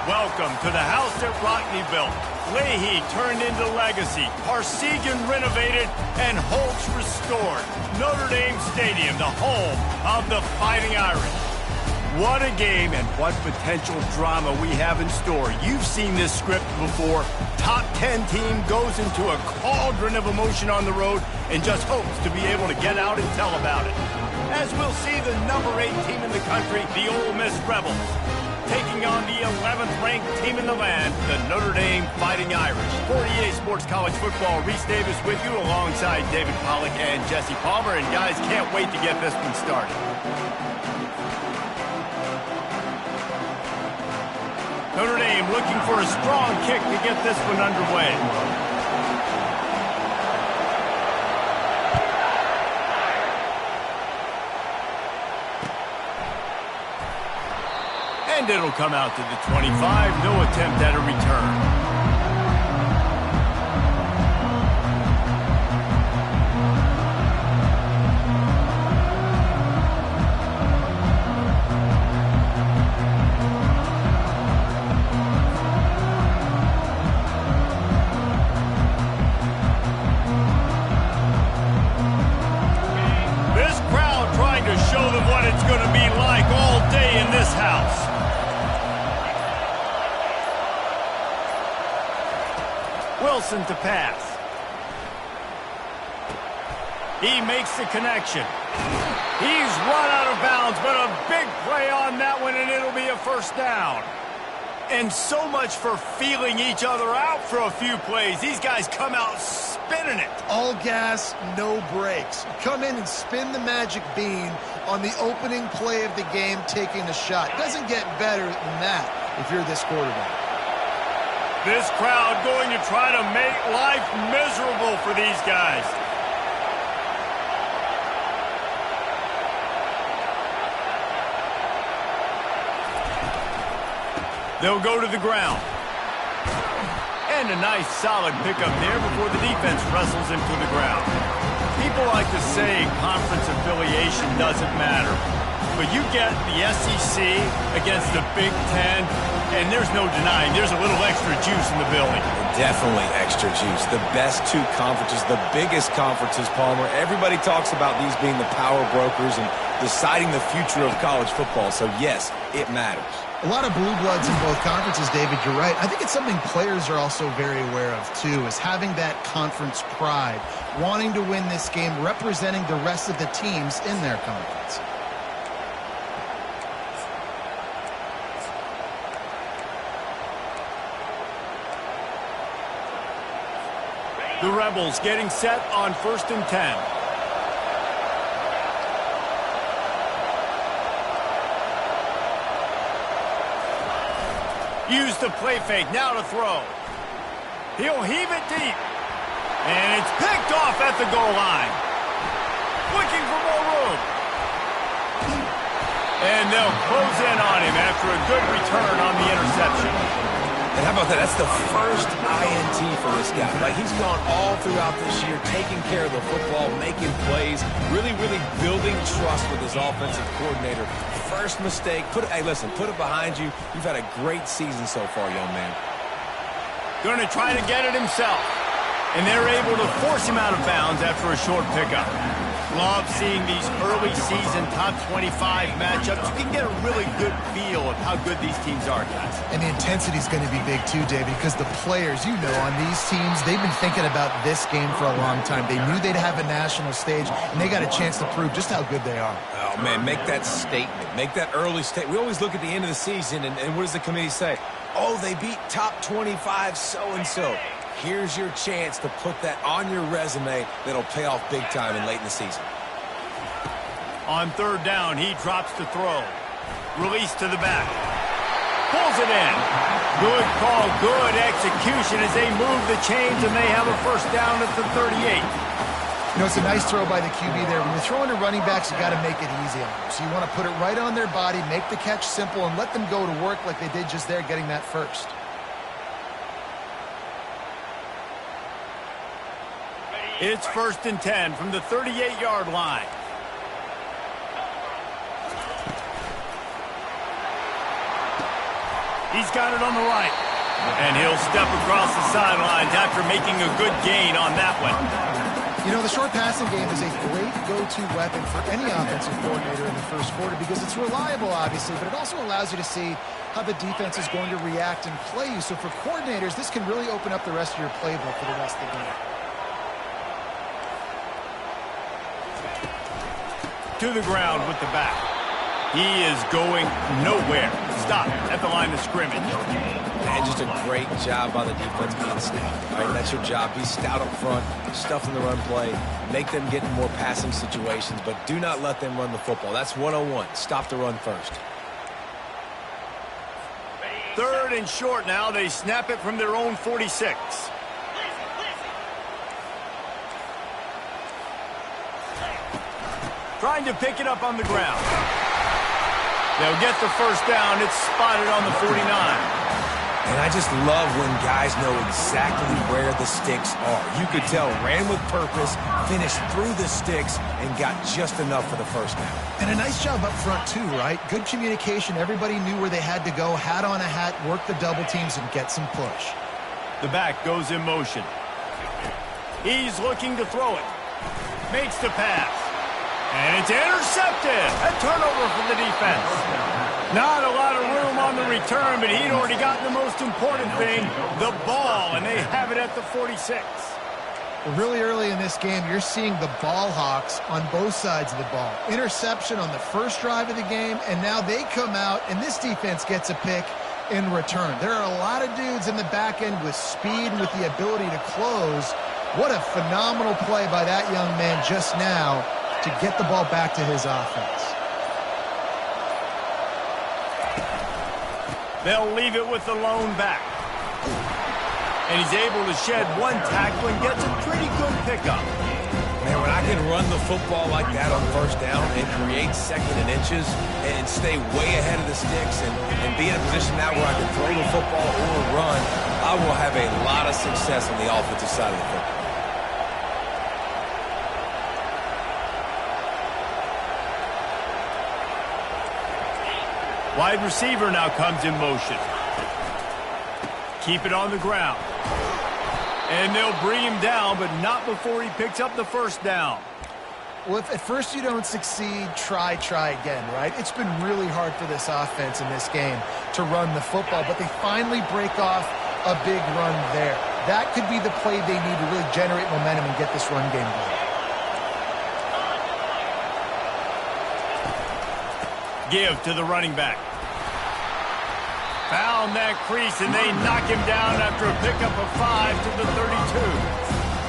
Welcome to the house that Rockne built. Leahy turned into legacy, Parsegan renovated, and Holtz restored. Notre Dame Stadium, the home of the Fighting Irish. What a game and what potential drama we have in store. You've seen this script before. Top 10 team goes into a cauldron of emotion on the road and just hopes to be able to get out and tell about it. As we'll see the number 8 team in the country, the Ole Miss Rebels, taking on the 11th-ranked team in the land, the Notre Dame Fighting Irish. For EA Sports College Football, Reese Davis with you alongside David Pollack and Jesse Palmer. And guys, can't wait to get this one started. Notre Dame looking for a strong kick to get this one underway. And it'll come out to the 25. No attempt at a return. This crowd trying to show them what it's going to be like all day in this house. Wilson to pass. He makes the connection. He's run out of bounds, but a big play on that one, and it'll be a first down. And so much for feeling each other out for a few plays. These guys come out spinning it. All gas, no brakes. Come in and spin the magic bean on the opening play of the game, taking a shot. Doesn't get better than that if you're this quarterback. This crowd going to try to make life miserable for these guys. They'll go to the ground. And a nice solid pickup there before the defense wrestles him to the ground. People like to say conference affiliation doesn't matter. But you get the SEC against the Big Ten, and there's no denying there's a little extra juice in the building. Definitely extra juice. The best 2 conferences, the biggest conferences, Palmer. Everybody talks about these being the power brokers and deciding the future of college football. So, yes, it matters. A lot of blue bloods in both conferences, David. You're right. I think it's something players are also very aware of, too, is having that conference pride, wanting to win this game, representing the rest of the teams in their conference. The Rebels getting set on 1st and 10. Use the play fake, now to throw. He'll heave it deep. And it's picked off at the goal line. Looking for more room. And they'll close in on him after a good return on the interception. And how about that? That's the first INT for this guy. Like, he's gone all throughout this year, taking care of the football, making plays, really building trust with his offensive coordinator. First mistake. Hey, listen, put it behind you. You've had a great season so far, young man. Going to try to get it himself. And they're able to force him out of bounds after a short pickup. Love seeing these early season top 25 matchups. You can get a really good feel of how good these teams are, guys. And the intensity is going to be big too, David, because the players, you know, on these teams, they've been thinking about this game for a long time. They knew they'd have a national stage, and they got a chance to prove just how good they are. Oh, man, make that statement. Make that early statement. We always look at the end of the season, and what does the committee say? Oh, they beat top 25 so-and-so. Here's your chance to put that on your resume that'll pay off big time and late in the season. On 3rd down, he drops to throw. Release to the back. Pulls it in. Good call, good execution as they move the chains, and they have a first down at the 38. You know, it's a nice throw by the QB there. When you're throwing to running backs, you got to make it easy on them. So you want to put it right on their body, make the catch simple, and let them go to work like they did just there, getting that first. It's 1st and 10 from the 38-yard line. He's got it on the right. And he'll step across the sidelines after making a good gain on that one. You know, the short passing game is a great go-to weapon for any offensive coordinator in the first quarter because it's reliable, obviously, but it also allows you to see how the defense is going to react and play you. So for coordinators, this can really open up the rest of your playbook for the rest of the game. To the ground with the back. He is going nowhere. Stop at the line of scrimmage. And just a great job by the defense being stout. Right? That's your job. Be stout up front, stuff in the run play, make them get in more passing situations, but do not let them run the football. That's 101. Stop the run first. 3rd and short now. They snap it from their own 46. Trying to pick it up on the ground. They'll get the first down. It's spotted on the 49. And I just love when guys know exactly where the sticks are. You could tell, ran with purpose, finished through the sticks, and got just enough for the first down. And a nice job up front, too, right? Good communication. Everybody knew where they had to go, hat on a hat, work the double teams, and get some push. The back goes in motion. He's looking to throw it. Makes the pass. And it's intercepted. A turnover for the defense. Not a lot of room on the return, but he'd already gotten the most important thing, the ball, and they have it at the 46. Really early in this game, you're seeing the ball hawks on both sides of the ball. Interception on the first drive of the game, and now they come out, and this defense gets a pick in return. There are a lot of dudes in the back end with speed and with the ability to close. What a phenomenal play by that young man just now to get the ball back to his offense. They'll leave it with the lone back. And he's able to shed one tackle and gets a pretty good pickup. Man, when I can run the football like that on first down and create 2nd and inches and stay way ahead of the sticks and be in a position now where I can throw the football or run, I will have a lot of success on the offensive side of the football. Wide receiver now comes in motion. Keep it on the ground. And they'll bring him down, but not before he picks up the first down. Well, if at first you don't succeed, try again, right? It's been really hard for this offense in this game to run the football, but they finally break off a big run there. That could be the play they need to really generate momentum and get this run game going. Give to the running back. Found that crease, and they knock him down after a pickup of 5 to the 32.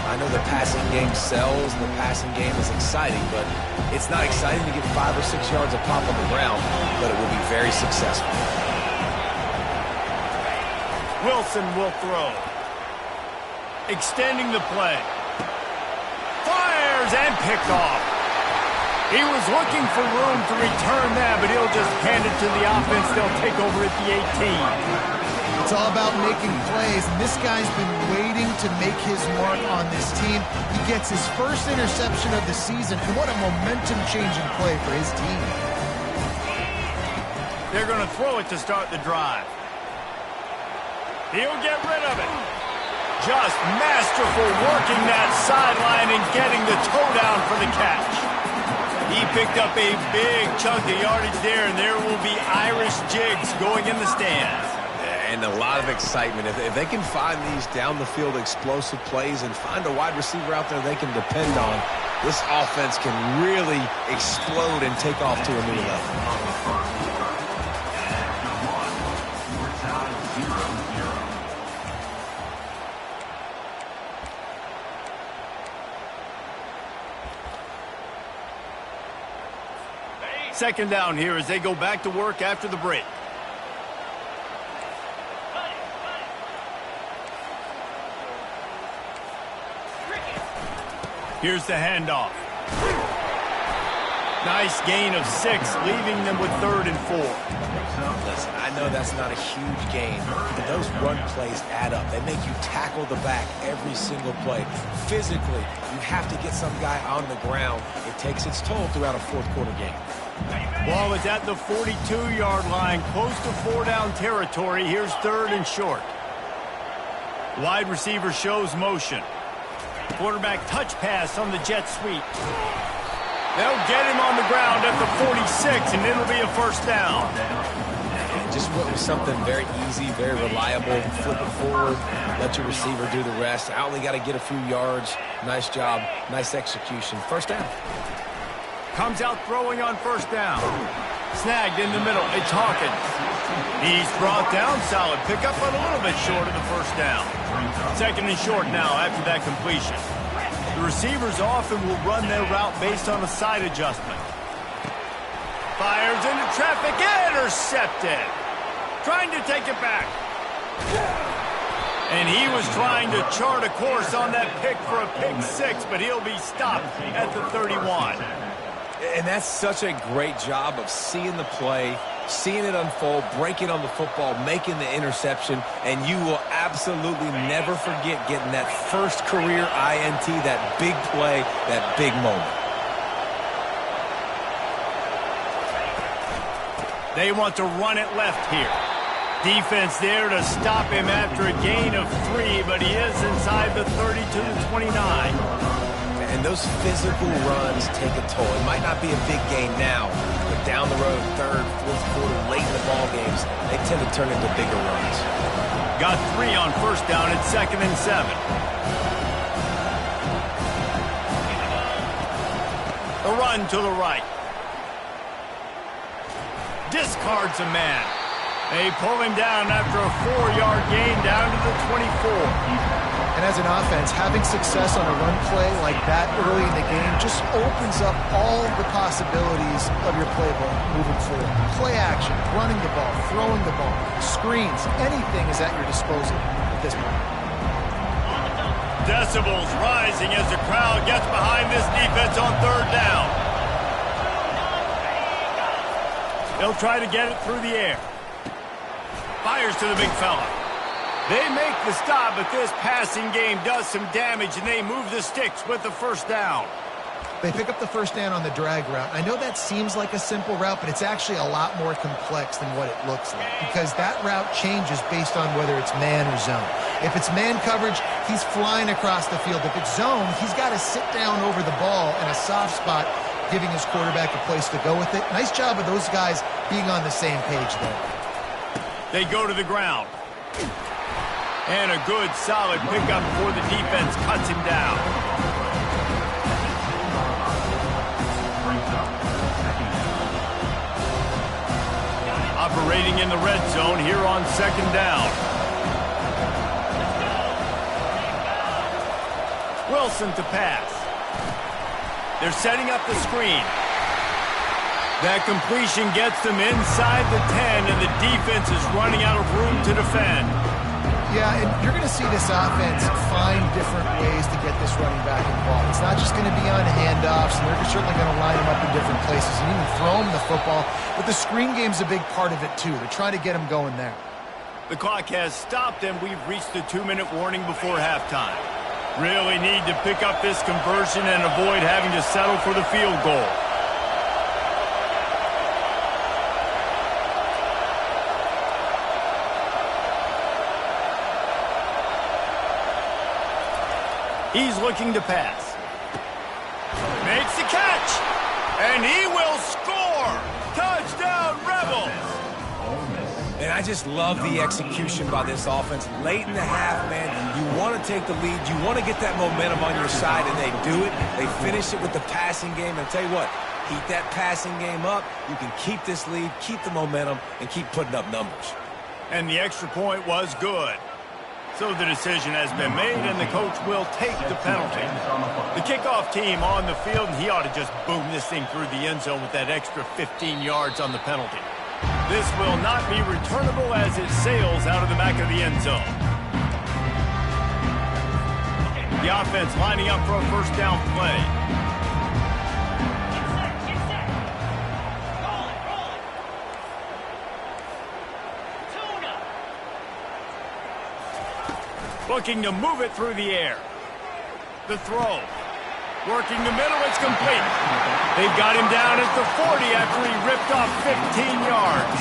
I know the passing game sells, and the passing game is exciting, but it's not exciting to get 5 or 6 yards of pop on the ground, but it will be very successful. Wilson will throw. Extending the play. Fires and picked off. He was looking for room to return that, but he'll just hand it to the offense. They'll take over at the 18. It's all about making plays, and this guy's been waiting to make his mark on this team. He gets his first interception of the season, and what a momentum-changing play for his team. They're going to throw it to start the drive. He'll get rid of it. Just masterful working that sideline and getting the toe down for the catch. He picked up a big chunk of yardage there, and there will be Irish jigs going in the stands. And a lot of excitement. If they can find these down-the-field explosive plays and find a wide receiver out there they can depend on, this offense can really explode and take off to a new level. Second down here as they go back to work after the break. Here's the handoff. Nice gain of 6, leaving them with 3rd and 4. Listen, I know that's not a huge gain, but those run plays add up. They make you tackle the back every single play. Physically, you have to get some guy on the ground. It takes its toll throughout a fourth-quarter game. Ball is at the 42-yard line, close to 4-down territory. Here's 3rd and short. Wide receiver shows motion. Quarterback touch pass on the jet sweep. They'll get him on the ground at the 46, and it'll be a 1st down. Just went with something very easy, very reliable. Flip it forward, let your receiver do the rest. I only got to get a few yards. Nice job, nice execution. 1st down. Comes out throwing on 1st down. Snagged in the middle. It's Hawkins. He's brought down. Solid pickup, but a little bit short of the 1st down. 2nd and short now after that completion. The receivers often will run their route based on a side adjustment. Fires into traffic. Intercepted. Trying to take it back. And he was trying to chart a course on that pick for a pick 6, but he'll be stopped at the 31. And that's such a great job of seeing the play, seeing it unfold, breaking on the football, making the interception, and you will absolutely never forget getting that first career INT, that big play, that big moment. They want to run it left here. Defense there to stop him after a gain of 3, but he is inside the 32-29. And those physical runs take a toll. It might not be a big game now, but down the road, 3rd, 4th quarter, late in the ball games, they tend to turn into bigger runs. Got 3 on 1st down at 2nd and 7. A run to the right. Discards a man. They pull him down after a 4-yard gain down to the 24. And as an offense, having success on a run play like that early in the game just opens up all the possibilities of your playbook moving forward. Play action, running the ball, throwing the ball, screens, anything is at your disposal at this point. Decibels rising as the crowd gets behind this defense on 3rd down. They'll try to get it through the air. Fires to the big fella. They make the stop, but this passing game does some damage, and they move the sticks with the 1st down. They pick up the 1st down on the drag route. I know that seems like a simple route, but it's actually a lot more complex than what it looks like because that route changes based on whether it's man or zone. If it's man coverage, he's flying across the field. If it's zone, he's got to sit down over the ball in a soft spot, giving his quarterback a place to go with it. Nice job of those guys being on the same page there. They go to the ground. And a good, solid pickup before the defense cuts him down. Operating in the red zone here on 2nd down. Wilson to pass. They're setting up the screen. That completion gets them inside the 10, and the defense is running out of room to defend. Yeah, and you're going to see this offense find different ways to get this running back involved. It's not just going to be on handoffs, and they're certainly going to line him up in different places and even throw him the football. But the screen game's a big part of it, too. They're trying to get him going there. The clock has stopped, and we've reached the 2-minute warning before halftime. Really need to pick up this conversion and avoid having to settle for the field goal. He's looking to pass. Makes the catch. And he will score. Touchdown, Rebels. And I just love the execution by this offense. Late in the half, man, you want to take the lead. You want to get that momentum on your side, and they do it. They finish it with the passing game. And I'll tell you what, keep that passing game up. You can keep this lead, keep the momentum, and keep putting up numbers. And the extra point was good. So the decision has been made, and the coach will take the penalty. The kickoff team on the field, and he ought to just boom this thing through the end zone with that extra 15 yards on the penalty. This will not be returnable as it sails out of the back of the end zone. The offense lining up for a 1st down play. Looking to move it through the air. The throw. Working the middle, it's complete. They've got him down at the 40 after he ripped off 15 yards.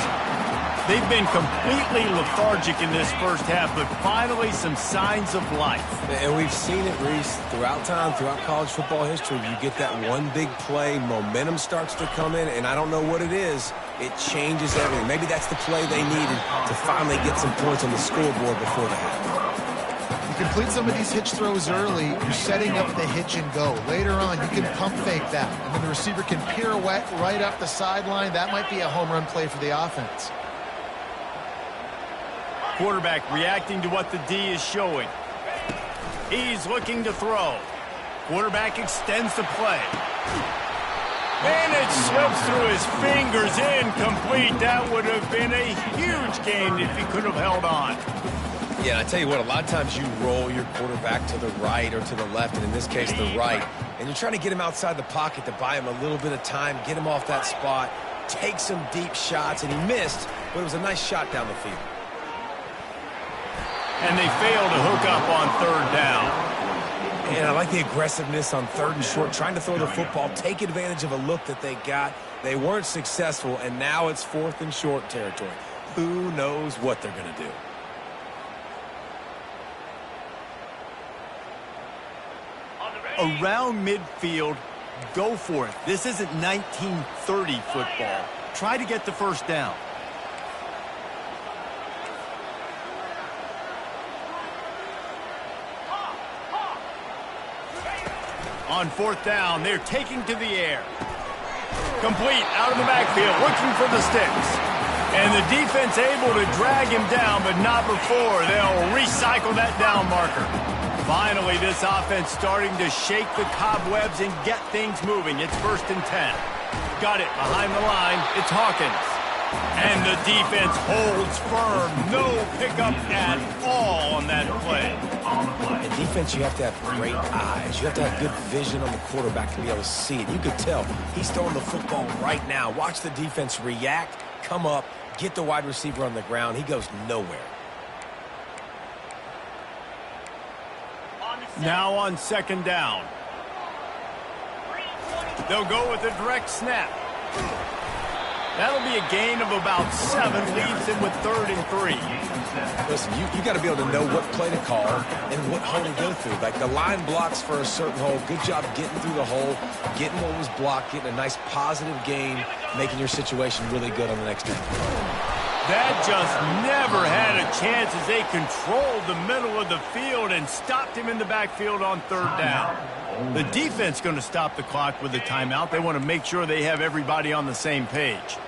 They've been completely lethargic in this first half, but finally some signs of life. And we've seen it, Reese, throughout time, throughout college football history. You get that one big play, momentum starts to come in, and I don't know what it is. It changes everything. Maybe that's the play they needed to finally get some points on the scoreboard before the half. You complete some of these hitch throws early, you're setting up the hitch and go. Later on, you can pump fake that, and then the receiver can pirouette right up the sideline. That might be a home run play for the offense. Quarterback reacting to what the D is showing. He's looking to throw. Quarterback extends the play. And it slips through his fingers, incomplete. That would have been a huge gain if he could have held on. Yeah, I tell you what, a lot of times you roll your quarterback to the right or to the left, and in this case, the right. And you're trying to get him outside the pocket to buy him a little bit of time, get him off that spot, take some deep shots, and he missed, but it was a nice shot down the field. And they fail to hook up on third down. And I like the aggressiveness on third and short, trying to throw the football, take advantage of a look that they got. They weren't successful, and now it's fourth and short territory. Who knows what they're going to do? Around midfield, go for it. This isn't 1930 football. Try to get the first down. On fourth down, they're taking to the air. Complete, out of the backfield, looking for the sticks. And the defense able to drag him down, but not before. They'll recycle that down marker. Finally, this offense starting to shake the cobwebs and get things moving. It's 1st and 10. Got it behind the line. It's Hawkins. And the defense holds firm. No pickup at all on that play. In defense, you have to have great eyes. You have to have good vision on the quarterback to be able to see it. You could tell he's throwing the football right now. Watch the defense react, come up, get the wide receiver on the ground. He goes nowhere. Now on second down. They'll go with a direct snap. That'll be a gain of about 7, leaves him with 3rd and 3. Listen, you got to be able to know what play to call and what hole to go through. Like the line blocks for a certain hole. Good job getting through the hole, getting what was blocked, getting a nice positive gain, making your situation really good on the next time. That just never had a chance as they controlled the middle of the field and stopped him in the backfield on third down. The defense going to stop the clock with a timeout. They want to make sure they have everybody on the same page.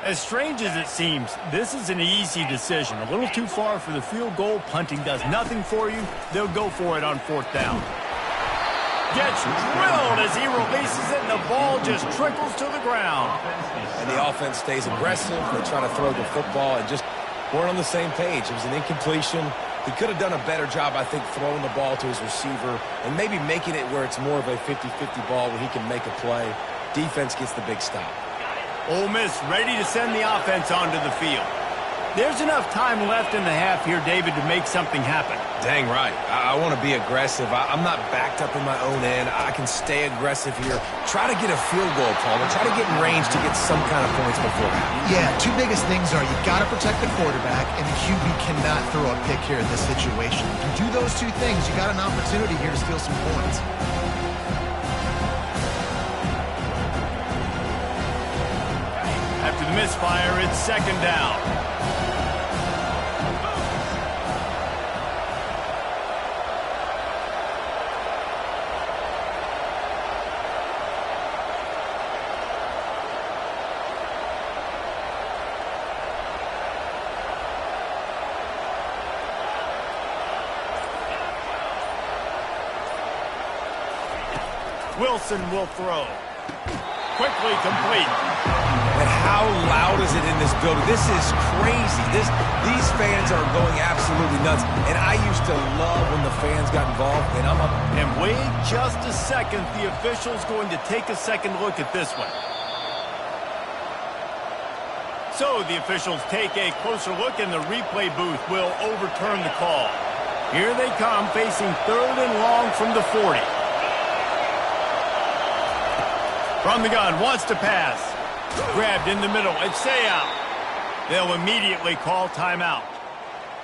As strange as it seems, this is an easy decision. A little too far for the field goal. Punting does nothing for you. They'll go for it on fourth down. Gets drilled as he releases it, and the ball just trickles to the ground. And the offense stays aggressive. They try to throw the football and just weren't on the same page. It was an incompletion. He could have done a better job, I think, throwing the ball to his receiver and maybe making it where it's more of a 50-50 ball where he can make a play. Defense gets the big stop. Ole Miss ready to send the offense onto the field. There's enough time left in the half here, David, to make something happen. Dang right. I want to be aggressive. I'm not backed up in my own end. I can stay aggressive here. Try to get a field goal, Palmer. Try to get in range to get some kind of points before that. Yeah, two biggest things are you got to protect the quarterback, and the QB cannot throw a pick here in this situation. If you do those two things, you got an opportunity here to steal some points. After the misfire, it's second down. Wilson will throw. Quickly complete. And how loud is it in this building? This is crazy. These fans are going absolutely nuts. And I used to love when the fans got involved. And wait just a second. The official's going to take a second look at this one. So the officials take a closer look, and the replay booth will overturn the call. Here they come, facing 3rd and long from the 40. From the gun, wants to pass. Grabbed in the middle. It's out. They'll immediately call timeout.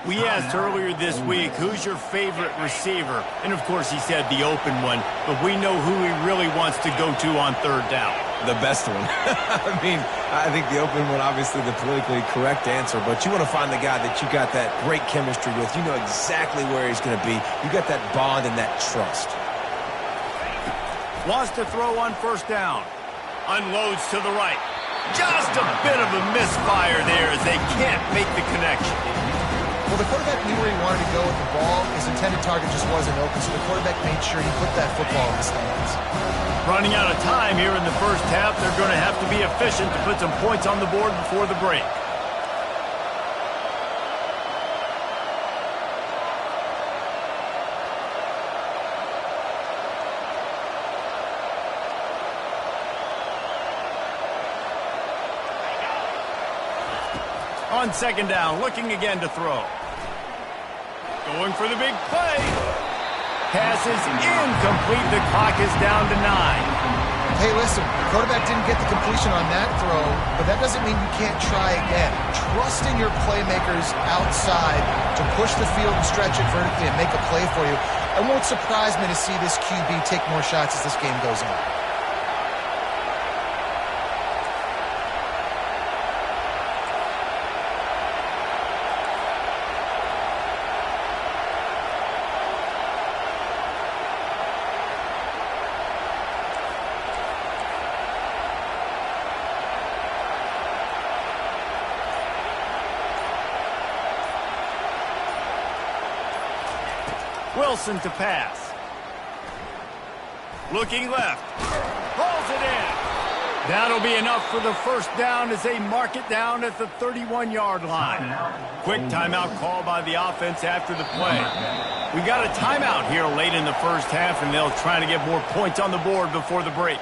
We asked earlier this week, who's your favorite receiver? And, of course, he said the open one. But we know who he really wants to go to on 3rd down. The best one. I think the open one, obviously the politically correct answer, but you want to find the guy that you got that great chemistry with. You know exactly where he's going to be. You got that bond and that trust. Wants to throw on 1st down. Unloads to the right. Just a bit of a misfire there as they can't make the connection. Well, the quarterback knew where he wanted to go with the ball. His intended target just wasn't open, so the quarterback made sure he put that football in his hands. Running out of time here in the 1st half, they're going to have to be efficient to put some points on the board before the break. On 2nd down, looking again to throw. Going for the big play. Pass is incomplete. The clock is down to 9. Hey, listen, the quarterback didn't get the completion on that throw, but that doesn't mean you can't try again. Trust in your playmakers outside to push the field and stretch it vertically and make a play for you. It won't surprise me to see this QB take more shots as this game goes on. Wilson to pass. Looking left. Pulls it in. That'll be enough for the 1st down as they mark it down at the 31-yard line. Quick timeout call by the offense after the play. We got a timeout here late in the 1st half, and they'll try to get more points on the board before the break.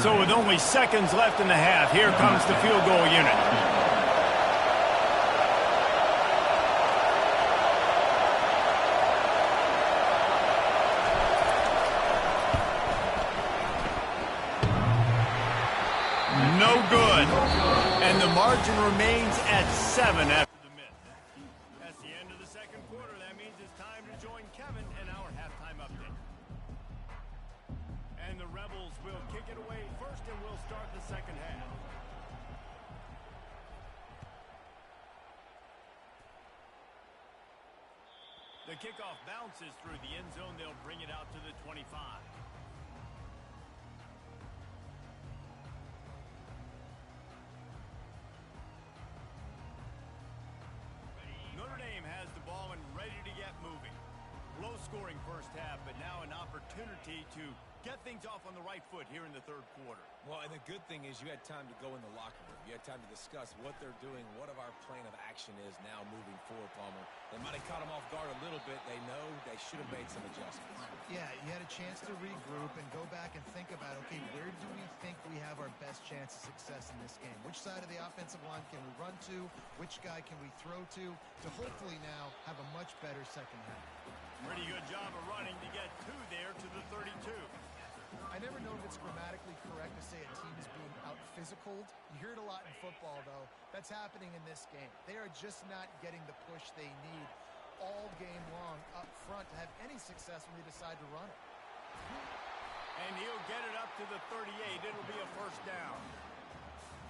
So with only seconds left in the half, here comes the field goal unit. No good. And the margin remains at 7 after the miss. That's the end of the 2nd quarter. That means it's time to join Kevin in our halftime update. And the Rebels will kick it away first, and we'll start the 2nd half. The kickoff bounces through the end zone. They'll bring it out to the 25. Has the ball and ready to get moving. Low-scoring 1st half, but now an opportunity to get things off on the right foot here in the 3rd quarter. Well, and the good thing is you had time to go in the locker room. You had time to discuss what they're doing, what of our plan of action is now moving forward, Palmer. They might have caught them off guard a little bit. They know they should have made some adjustments. Yeah, you had a chance to regroup and go back and think about, okay, where do we think we have our best chance of success in this game? Which side of the offensive line can we run to? Which guy can we throw to hopefully now have a much better 2nd half? Pretty good job of running to get 2 there to the 32. I never know if it's grammatically correct to say a team is being out-physicaled. You hear it a lot in football, though. That's happening in this game. They are just not getting the push they need all game long up front to have any success when they decide to run it. And he'll get it up to the 38. It'll be a 1st down.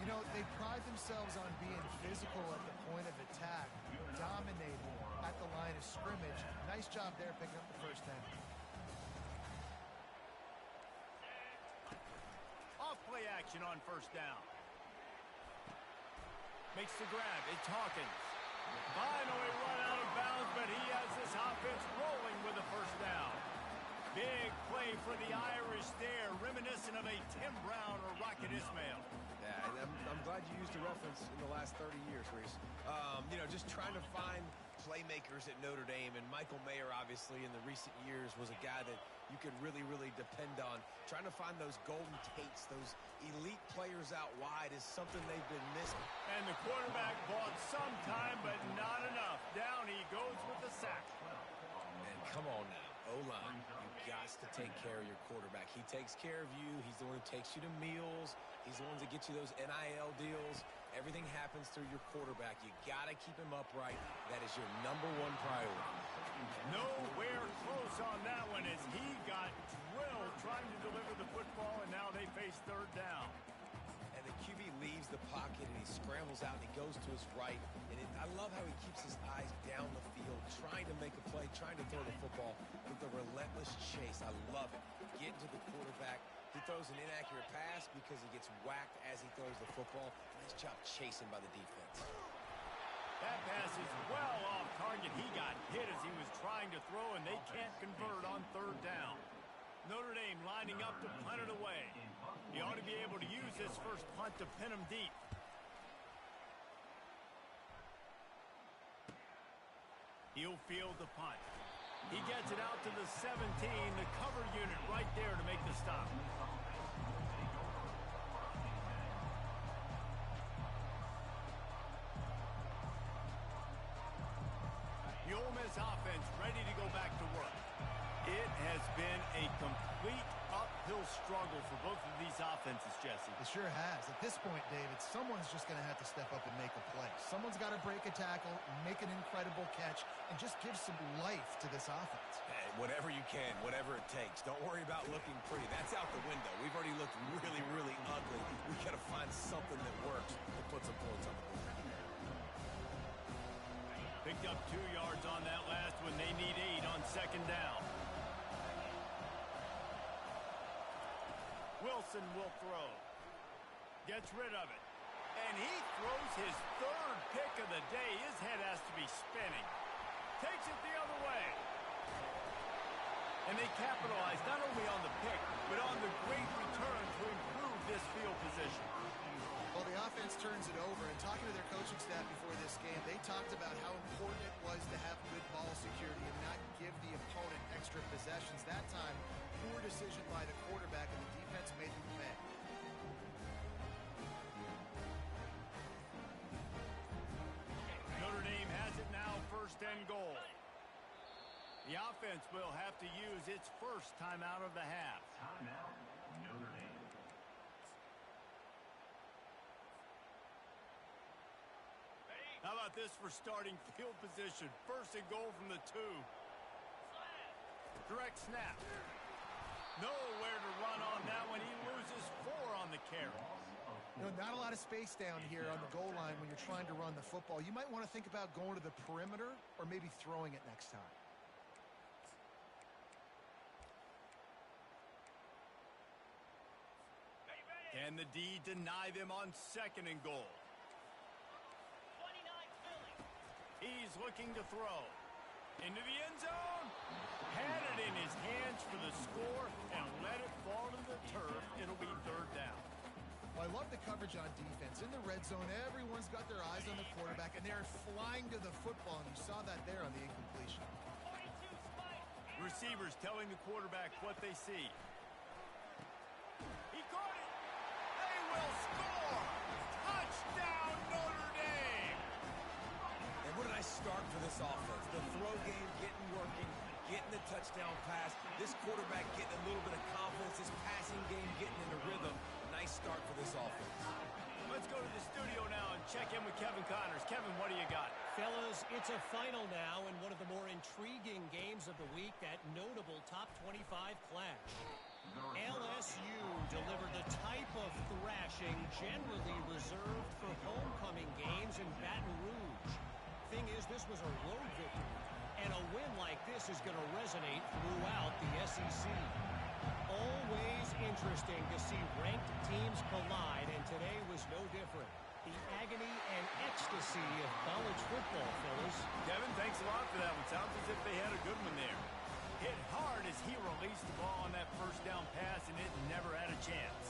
You know, they pride themselves on being physical at the point of attack, dominating at the line of scrimmage. Nice job there picking up the 1st down. Off-play action on 1st down. Makes the grab. It's Hawkins. Finally run out of bounds, but he has this offense rolling with a 1st down. Big play for the Irish there, reminiscent of a Tim Brown or Rocket Ismail. Yeah, I'm glad you used a reference in the last 30 years, Reese. You know, just trying to find playmakers at Notre Dame, and Michael Mayer, obviously, in the recent years, was a guy that you could really, really depend on. Trying to find those Golden Tates, those elite players out wide is something they've been missing. And the quarterback bought some time, but not enough. Down he goes with the sack. And come on now, O-line, you got to take care of your quarterback. He takes care of you. He's the one who takes you to meals. He's the one that gets you those NIL deals. Everything happens through your quarterback. You got to keep him upright. That is your #1 priority. Nowhere close on that one as he got drilled trying to deliver the football, and now they face third down. And the QB leaves the pocket, and he scrambles out, and he goes to his right. And I love how he keeps his eyes down the field, trying to make a play, trying to throw the football with a relentless chase. I love it. Get to the quarterback. He throws an inaccurate pass because he gets whacked as he throws the football. Nice job chasing by the defense. That pass is well off target. He got hit as he was trying to throw, and they can't convert on third down. Notre Dame lining up to punt it away. He ought to be able to use this first punt to pin him deep. He'll field the punt. He gets it out to the 17, the cover unit right there to make the stop. The Ole Miss offense ready to go back to work. It has been a complete uphill struggle for both of these offenses, Jesse. It sure has. At this point, David, someone's just going to have to step up and make a play. Someone's got to break a tackle, make an incredible catch, and just give some life to this offense. Hey, whatever you can, whatever it takes. Don't worry about looking pretty. That's out the window. We've already looked really, really ugly. We got to find something that works to put some points on the board. Picked up 2 yards on that last one. They need 8 on second down. Wilson will throw. Gets rid of it. And he throws his third pick of the day. His head has to be spinning. Takes it the other way. And they capitalize not only on the pick, but on the great return to improve this field position. Well, the offense turns it over, and talking to their coaching staff before this game, they talked about how important it was to have good ball security and not give the opponent extra possessions. That time, poor decision by the quarterback, and the defense made them pay. Notre Dame has it now, 1st and goal. The offense will have to use its first timeout of the half. Timeout, Notre Dame. How about this for starting field position? 1st and goal from the 2. Direct snap. Nowhere to run on that one. He loses 4 on the carry. You know, not a lot of space down here on the goal line when you're trying to run the football. You might want to think about going to the perimeter or maybe throwing it next time. Can the D deny them on 2nd and goal? He's looking to throw. Into the end zone. Had it in his hands for the score and let it fall to the turf. It'll be 3rd down. Well, I love the coverage on defense. In the red zone, everyone's got their eyes on the quarterback, and they're flying to the football, and you saw that there on the incompletion. Receivers telling the quarterback what they see. He caught it. They will score. Touchdown, Notre Dame. And what a nice start for this offense. The throw game getting working, getting the touchdown pass. This quarterback getting a little bit of confidence. This passing game getting into rhythm. Nice start for this offense. Let's go to the studio now and check in with Kevin Connors. Kevin, what do you got? Fellas, it's a final now in one of the more intriguing games of the week, that notable top 25 clash. LSU delivered the type of thrashing generally reserved for homecoming games in Baton Rouge. Thing is, this was a road victory, and a win like this is going to resonate throughout the SEC. Always interesting to see ranked teams collide, and today was no different. The agony and ecstasy of college football, fellas. Kevin, thanks a lot for that one. Sounds as if they had a good one there. Hit hard as he released the ball on that 1st down pass, and it never had a chance.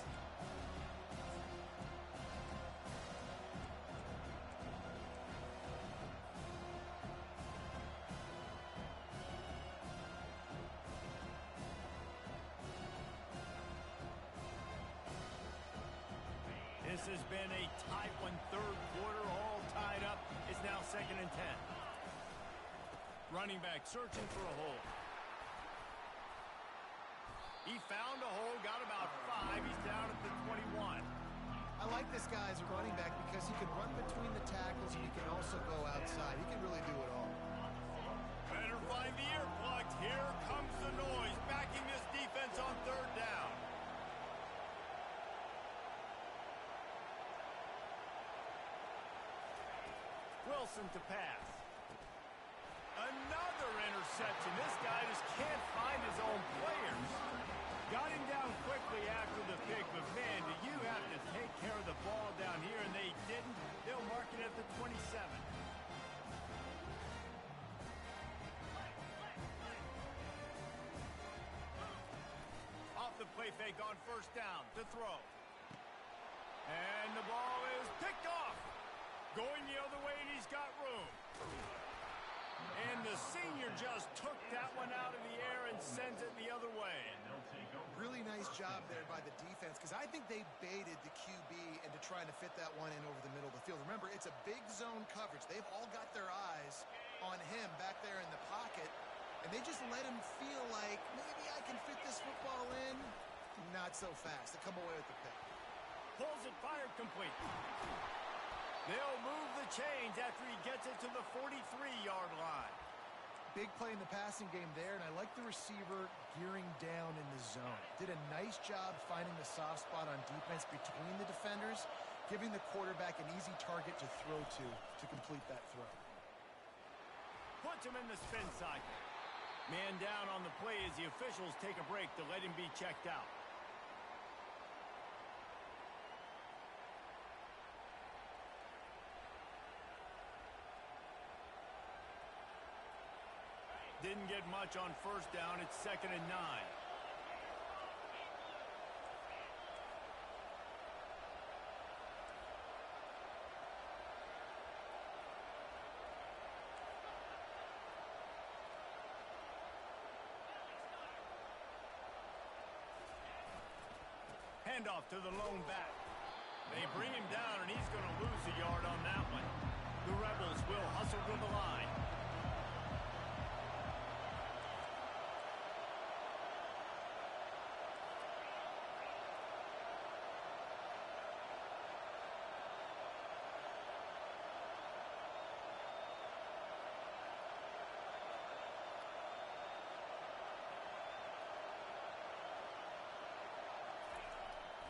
has been a tight one. Third quarter, all tied up. It's now 2nd and 10. Running back searching for a hole. He found a hole, got about 5. He's down at the 21. I like this guy as a running back because he can run between the tackles and he can also go outside. He can really do it all. Better find the earplugs. Here comes the noise, backing this defense on 3rd down. Wilson to pass. Another interception. This guy just can't find his own players. Got him down quickly after the pick, but man, do you have to take care of the ball down here, and they didn't. They'll mark it at the 27. Off the play fake on 1st down to throw. And the ball is picked off. Going the other way, and he's got room. And the senior just took that one out of the air and sends it the other way. Really nice job there by the defense because I think they baited the QB into trying to fit that one in over the middle of the field. Remember, it's a big zone coverage. They've all got their eyes on him back there in the pocket, and they just let him feel like maybe I can fit this football in. Not so fast. They come away with the pick. Pulls it, fired complete. They'll move the chains after he gets it to the 43-yard line. Big play in the passing game there, and I like the receiver gearing down in the zone. Did a nice job finding the soft spot on defense between the defenders, giving the quarterback an easy target to throw to complete that throw. Puts him in the spin cycle. Man down on the play as the officials take a break to let him be checked out. Didn't get much on 1st down. It's 2nd and 9. Handoff to the lone back. They bring him down, and he's going to lose a yard on that one. The Rebels will hustle to the line.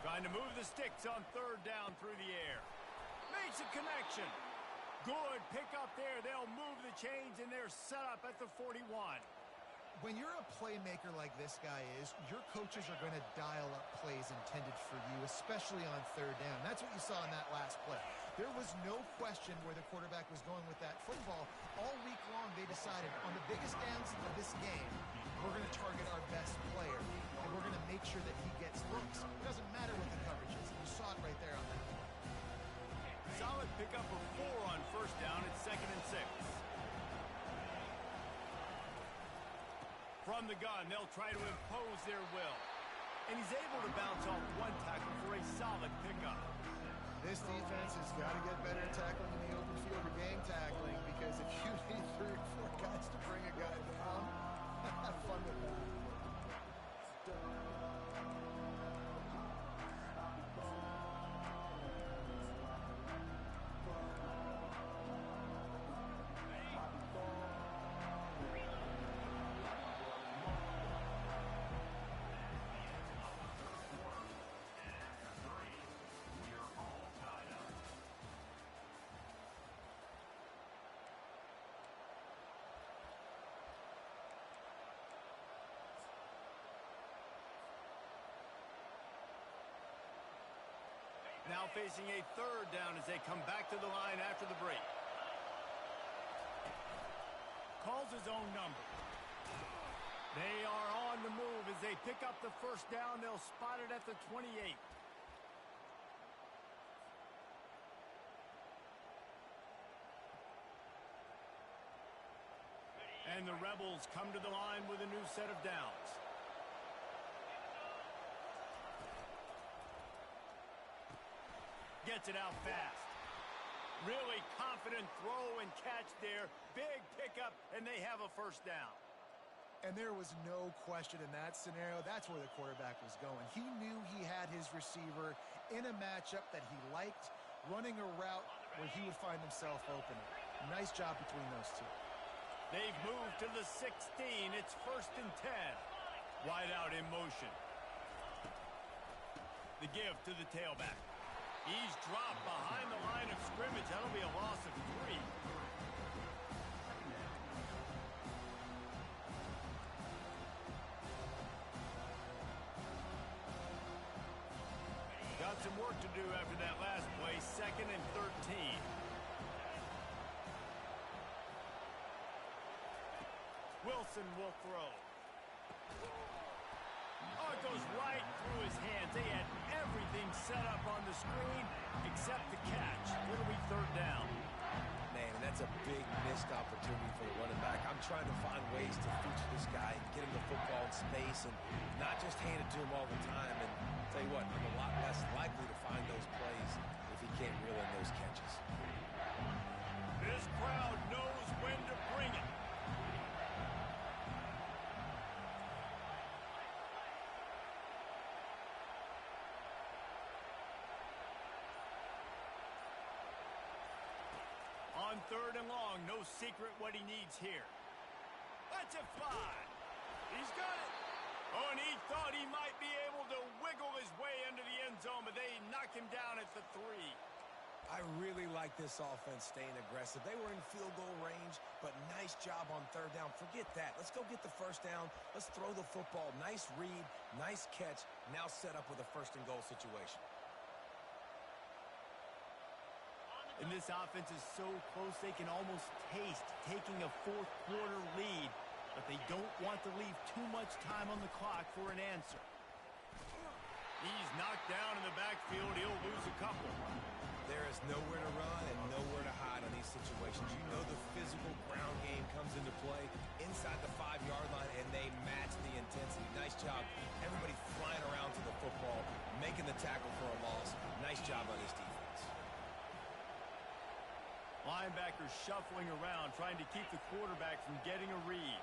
Trying to move the sticks on 3rd down through the air. Makes a connection. Good pick up there. They'll move the chains, and they're set up at the 41. When you're a playmaker like this guy is, your coaches are going to dial up plays intended for you, especially on 3rd down. That's what you saw in that last play. There was no question where the quarterback was going with that football. All week long, they decided on the biggest downs of this game, we're going to target our best player, and we're going to make sure that he gets looks. It doesn't matter what the coverage is. You saw it right there on that play. Solid pickup of 4 on 1st down. It's 2nd and 6. From the gun, they'll try to impose their will. And he's able to bounce off one tackle for a solid pickup. This defense has got to get better at tackling in the open field or game tackling, because if you need 3 or 4 guys to bring a guy down, have fun with that. Now facing a 3rd down as they come back to the line after the break. Calls his own number. They are on the move as they pick up the 1st down. They'll spot it at the 28. And the Rebels come to the line with a new set of downs. Gets it out fast. Really confident throw and catch there. Big pickup, and they have a first down. And there was no question in that scenario. That's where the quarterback was going. He knew he had his receiver in a matchup that he liked, running a route where he would find himself open. Nice job between those two. They've moved to the 16. It's 1st and 10. Wide out in motion. The give to the tailback. He's dropped behind the line of scrimmage. That'll be a loss of 3. Got some work to do after that last play. 2nd and 13. Wilson will throw. Oh, it goes right through his hands. They had everything set up on the screen except the catch. It'll be 3rd down. Man, and that's a big missed opportunity for the running back. I'm trying to find ways to feature this guy and get him the football in space and not just hand it to him all the time. And I'll tell you what, I'm a lot less likely to find those plays if he can't reel in those catches. This crowd knows when to bring it. On 3rd and long, no secret what he needs here. Let's it fly. He's got it. Oh, and he thought he might be able to wiggle his way into the end zone, but they knock him down at the 3. I really like this offense staying aggressive. They were in field goal range, but nice job on 3rd down. Forget that. Let's go get the 1st down. Let's throw the football. Nice read, nice catch. Now set up with a 1st and goal situation. And this offense is so close they can almost taste taking a 4th quarter lead, but they don't want to leave too much time on the clock for an answer. He's knocked down in the backfield. He'll lose a couple. There is nowhere to run and nowhere to hide in these situations. You know the physical ground game comes into play inside the 5-yard line, and they match the intensity. Nice job. Everybody flying around to the football, making the tackle for a loss. Nice job on this defense. Linebackers shuffling around, trying to keep the quarterback from getting a read.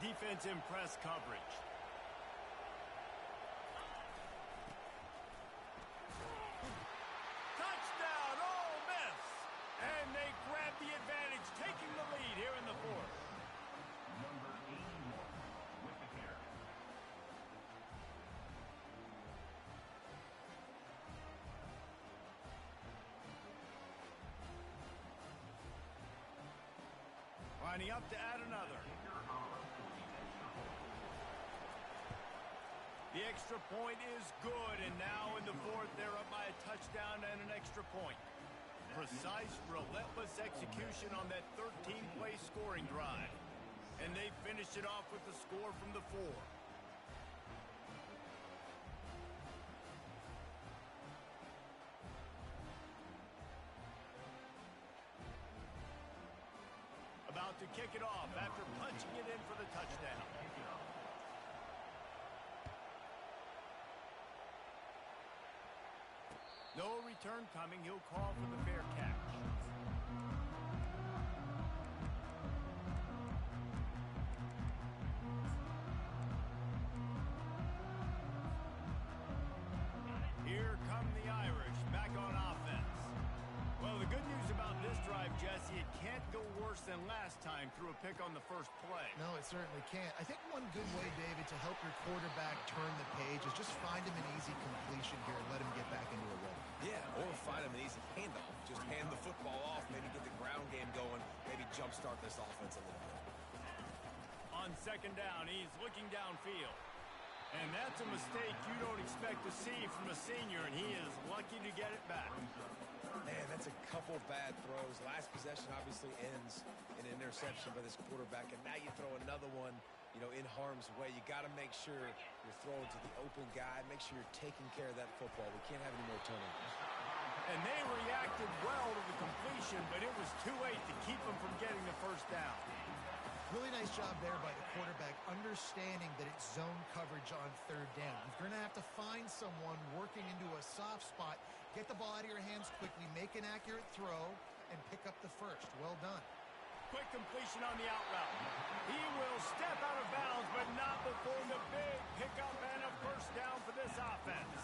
Defense in press coverage. Touchdown, Ole Miss! And they grab the advantage, taking the lead here in the 4th. Number 81 with the carry. Lining up to add another. The extra point is good, and now in the 4th, they're up by a touchdown and an extra point. Precise, relentless execution on that 13-play scoring drive. And they finish it off with the score from the 4. About to kick it off after punching it in for the touchdown. No return coming. He'll call for the fair catch. Here come the Irish back on offense. Well, the good news about this drive, Jesse, it can't go worse than last time through a pick on the first play. No, it certainly can't. I think one good way, David, to help your quarterback turn the page is just find him an easy completion here and let him get back into a rhythm. Yeah, or find him an easy handoff. Just hand the football off, maybe get the ground game going, maybe jumpstart this offense a little bit. On 2nd down, he's looking downfield. And that's a mistake you don't expect to see from a senior, and he is lucky to get it back. Man, that's a couple bad throws. Last possession obviously ends in an interception by this quarterback, and now you throw another one, you know, in harm's way. You got to make sure you're throwing to the open guy. Make sure you're taking care of that football. We can't have any more turnovers. And they reacted well to the completion, but it was too late to keep them from getting the first down. Really nice job there by the quarterback, understanding that it's zone coverage on third down. You're going to have to find someone working into a soft spot, get the ball out of your hands quickly, make an accurate throw, and pick up the first. Well done. Quick completion on the out route. He will step out of bounds, but not before the big pickup and a first down for this offense.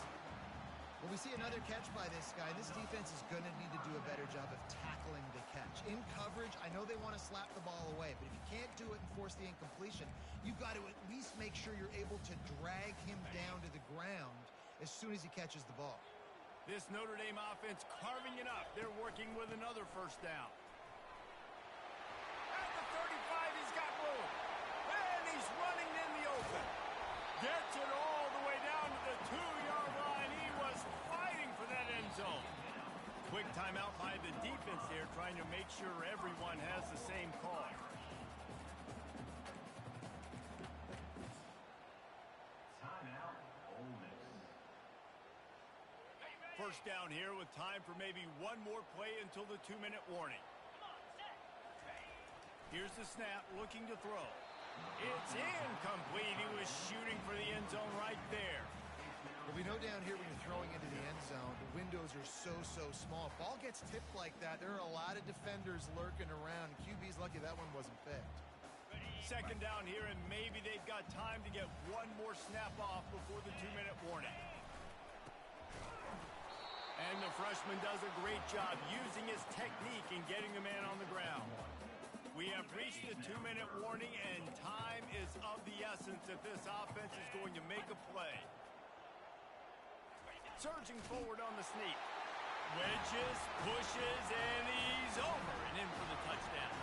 Well, we see another catch by this guy. This defense is going to need to do a better job of tackling the catch. In coverage, I know they want to slap the ball away, but if you can't do it and force the incompletion, you've got to at least make sure you're able to drag him down to the ground as soon as he catches the ball. This Notre Dame offense carving it up. They're working with another first down. At the 35, he's got room. And he's running in the open. Gets it all the way down to the 2-yard line. He was fighting for that end zone. Quick timeout by the defense there, trying to make sure everyone has the same call. Timeout, Ole Miss. First down here with time for maybe one more play until the 2-minute warning. Here's the snap, looking to throw. It's incomplete. He was shooting for the end zone right there. Well, we know down here when you're throwing into the end zone, the windows are so small. If ball gets tipped like that, there are a lot of defenders lurking around. QB's lucky that one wasn't picked. Second down here, and maybe they've got time to get one more snap off before the 2-minute warning. And the freshman does a great job using his technique and getting the man on the ground. We have reached the 2-minute warning, and time is of the essence if this offense is going to make a play. Surging forward on the sneak. Wedges, pushes, and he's over and in for the touchdown.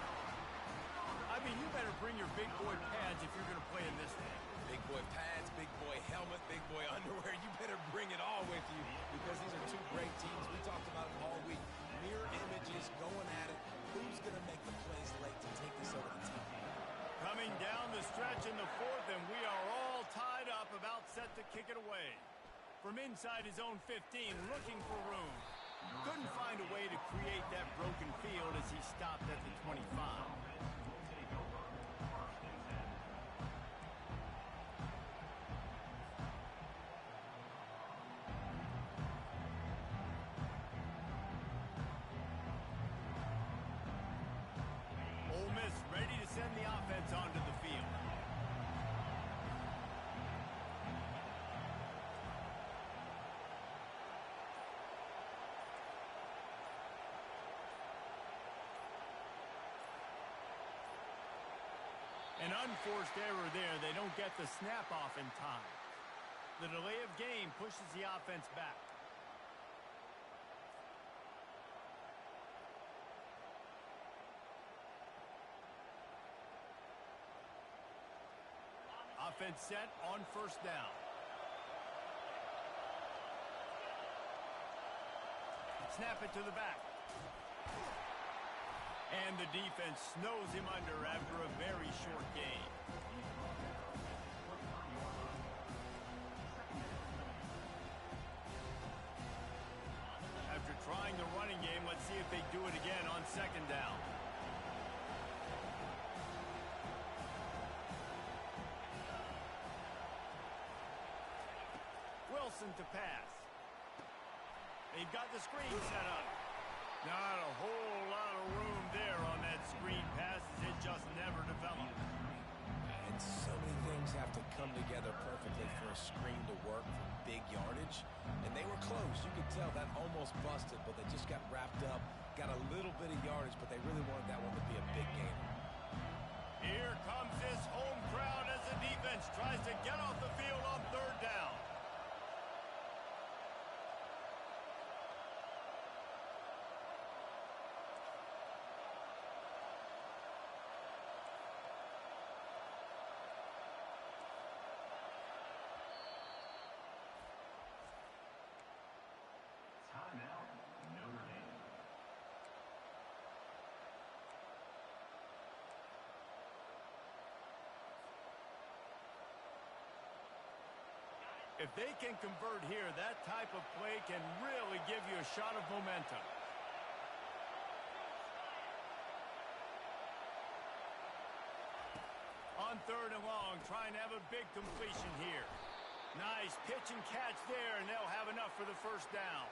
I mean, you better bring your big boy pads if you're going to play in this thing. Big boy pads, big boy helmet, big boy underwear. You better bring it all with you because these are two great teams. We talked about it all week. Mirror images, going at it. Who's going to make the plays late to take this over the top? Coming down the stretch in the fourth, and we are all tied up, about set to kick it away. From inside his own 15, looking for room. Couldn't find a way to create that broken field as he stopped at the 25. Ole Miss ready to send the offense onto the field. An unforced error there. They don't get the snap off in time. The delay of game pushes the offense back. Offense set on first down. Snap it to the back. And the defense snows him under after a very short gain. After trying the running game, let's see if they do it again on second down. Wilson to pass. They've got the screen set up. Not a whole lot of room there on that screen pass as it just never developed. And so many things have to come together perfectly for a screen to work for big yardage. And they were close. You could tell that almost busted, but they just got wrapped up, got a little bit of yardage, but they really wanted that one to be a big game. Here comes this home crowd as the defense tries to get off the field on third down. Timeout, Notre Dame. If they can convert here, that type of play can really give you a shot of momentum. 3rd and long, trying to have a big completion here. Nice pitch and catch there, and they'll have enough for the first down.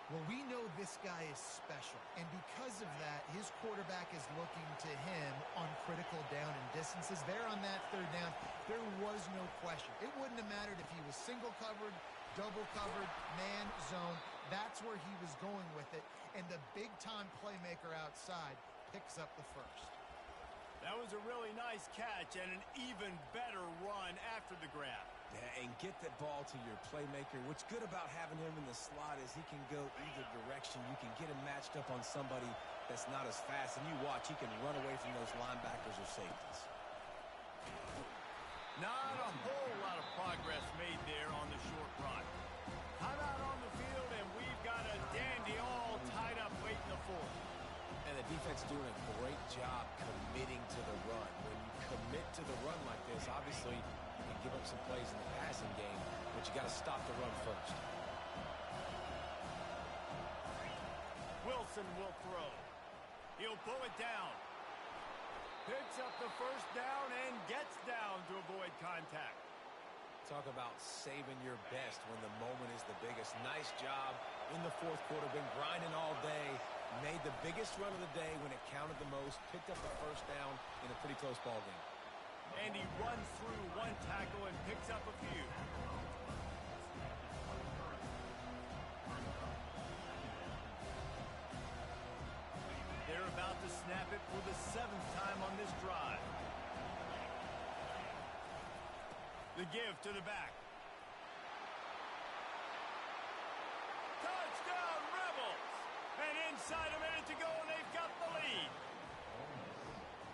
Well, we know this guy is special, and because of that, his quarterback is looking to him on critical down and distances. There on that 3rd down, there was no question. It wouldn't have mattered if he was single covered, double covered, man, zone. That's where he was going with it, and the big-time playmaker outside picks up the first. That was a really nice catch and an even better run after the grab. Yeah, and get that ball to your playmaker. What's good about having him in the slot is he can go either direction. You can get him matched up on somebody that's not as fast, and you watch, he can run away from those linebackers or safeties. Not a whole lot of progress made there on the short run. Timeout on the field, and we've got a dandy all tied up late in the 4th. And the defense doing a great job committing to the run. When you commit to the run like this, obviously you can give up some plays in the passing game, but you got to stop the run first. Wilson will throw. He'll pull it down. Picks up the first down and gets down to avoid contact. Talk about saving your best when the moment is the biggest. Nice job in the 4th quarter. Been grinding all day. Made the biggest run of the day when it counted the most. Picked up the first down in a pretty close ball game. And he runs through one tackle and picks up a few. They're about to snap it for the 7th time on this drive. The give to the back. Touchdown, Rebels! And inside a minute to go, and they've got the lead.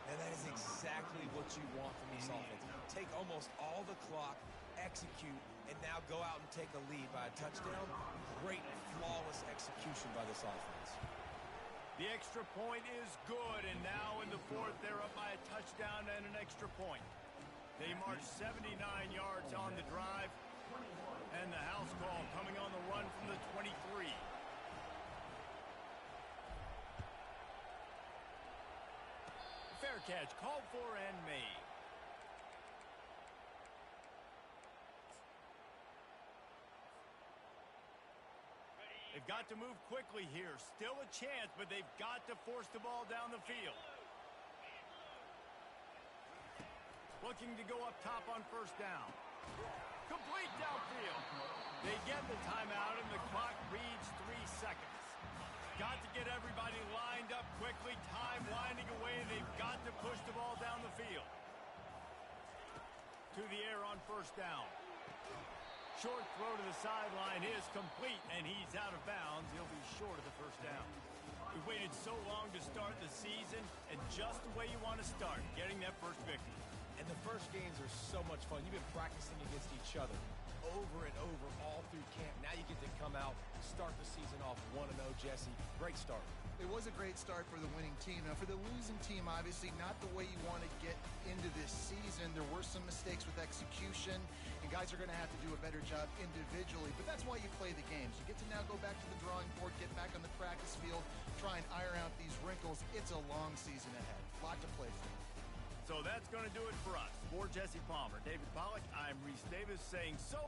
And that is exactly what you want from this offense. Take almost all the clock, execute, and now go out and take a lead by a touchdown. Great, flawless execution by this offense. The extra point is good, and now in the 4th, they're up by a touchdown and an extra point. They march 79 yards on the drive, and the house call coming on the run from the 23. Fair catch called for and made. They've got to move quickly here. Still a chance, but they've got to force the ball down the field. Looking to go up top on first down. Complete downfield. They get the timeout, and the clock reads 3 seconds. Got to get everybody lined up quickly. Time winding away. They've got to push the ball down the field. To the air on first down. Short throw to the sideline is complete, and he's out of bounds. He'll be short of the first down. We waited so long to start the season, and just the way you want to start, getting that first victory. And the first games are so much fun. You've been practicing against each other over and over all through camp. Now you get to come out, start the season off 1-0, Jesse. Great start. It was a great start for the winning team. Now, for the losing team, obviously not the way you want to get into this season. There were some mistakes with execution, and guys are going to have to do a better job individually. But that's why you play the games. You get to now go back to the drawing board, get back on the practice field, try and iron out these wrinkles. It's a long season ahead. A lot to play for. So that's going to do it for us. For Jesse Palmer, David Pollack, I'm Reese Davis saying so.